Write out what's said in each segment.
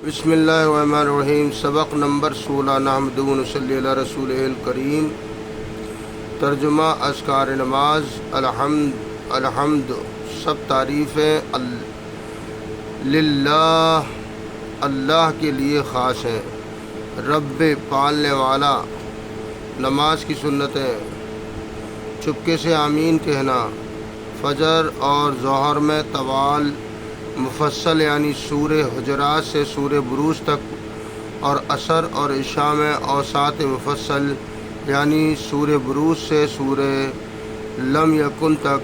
बिस्मिल्लाहिर्रहमानिर्रहीम। सबक नंबर 16। नहमदुहु व नसल्ली अला रसूलिहिल करीम। तर्जुमा अज़कार नमाज। अलहम्द सब तारीफ़ें लिल्लाह अल्लाह के लिए ख़ास हैं। रब्बे पालने वाला। नमाज की सुन्नतें। चुपके से आमीन कहना। फजर और ज़ोहर में तवाल मुफस्सल यानी सूरे हुजरात से सूरे बुरूज तक, और असर और इशा में औसात मुफस्सल यानी सूरे बुरूज से सूरे लम यकुन तक,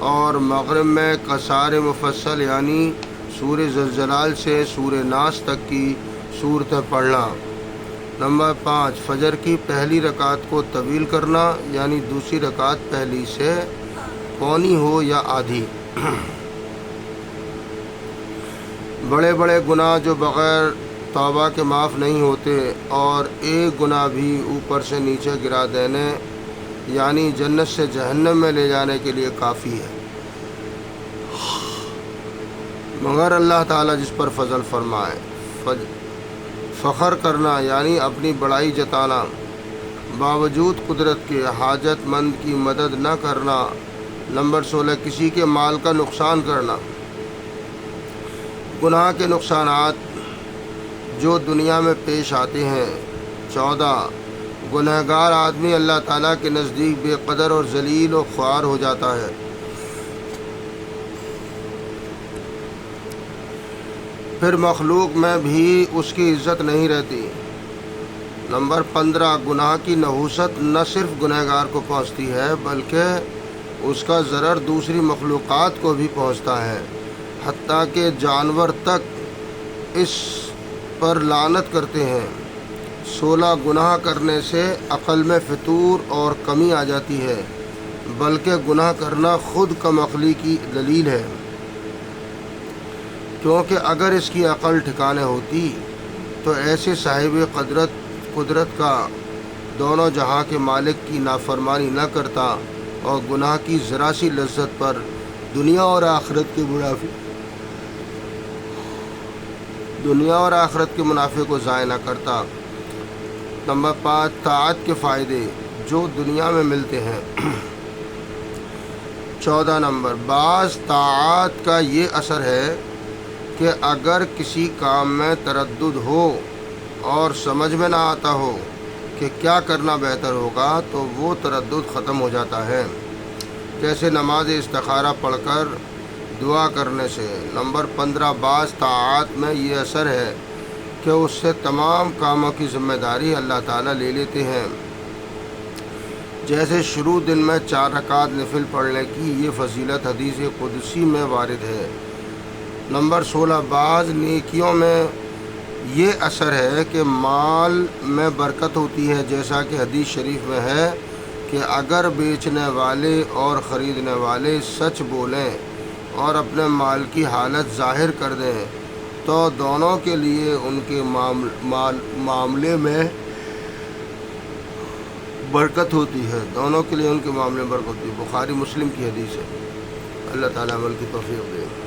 और मगरिब में कसार मुफस्सल यानी सूरे ज़लज़लाल से सूरे नास तक की सूरतें पढ़ना। नंबर 5, फजर की पहली रकात को तवील करना यानी दूसरी रकात पहली से पौनी हो या आधी। बड़े बड़े गुनाह जो बग़ैर तौबा के माफ़ नहीं होते, और एक गुनाह भी ऊपर से नीचे गिरा देने यानी जन्नत से जहन्नम में ले जाने के लिए काफ़ी है, मगर अल्लाह ताला जिस पर फजल फरमाए। फ़ख्र करना यानी अपनी बड़ाई जताना, बावजूद कुदरत के हाजतमंद की मदद न करना। नंबर 16, किसी के माल का नुकसान करना। गुनाह के नुकसानात जो दुनिया में पेश आते हैं। 14, गुनहगार आदमी अल्लाह ताला के नज़दीक बेकदर और ज़लील और ख्वार हो जाता है। फिर मखलूक में भी उसकी इज़्ज़त नहीं रहती। नंबर 15, गुनाह की नहूसत न सिर्फ गुनहगार को पहुँचती है बल्कि उसका ज़रर दूसरी मखलूक़ात को भी पहुँचता है, हत्ता कि जानवर तक इस पर लानत करते हैं। 16, गुनाह करने से अक़ल में फितूर और कमी आ जाती है, बल्कि गुनाह करना ख़ुद कम अक़ली की दलील है, क्योंकि अगर इसकी अक़ल ठिकाने होती तो ऐसे साहिब कुदरत का दोनों जहां के मालिक की नाफरमानी न करता और गुनाह की ज़रा सी लज्जत पर दुनिया और आखिरत के मुनाफे को ज़ाय न करता। नंबर 5, ताअत के फ़ायदे जो दुनिया में मिलते हैं। 14 नंबर, बाज़ ताअत का ये असर है कि अगर किसी काम में तरद्दुद हो और समझ में ना आता हो कि क्या करना बेहतर होगा, तो वो तरद्दुद ख़त्म हो जाता है, जैसे नमाज इस्तिखारा पढ़कर दुआ करने से। नंबर 15, बाज़ ताअत में ये असर है कि उससे तमाम कामों की ज़िम्मेदारी अल्लाह ताला ले लेते हैं, जैसे शुरू दिन में 4 रकात नफिल पढ़ने की ये फजीलत हदीस कुदसी में वारिद है। नंबर 16, बाज़ नेकियों में ये असर है कि माल में बरकत होती है, जैसा कि हदीस शरीफ में है कि अगर बेचने वाले और ख़रीदने वाले सच बोलें और अपने माल की हालत ज़ाहिर कर दें तो दोनों के लिए उनके मामले में बरकत होती है, दोनों के लिए उनके मामले में बरकत होती है। बुखारी मुस्लिम की हदीस है। अल्लाह ताला अमल की तौफीक दे।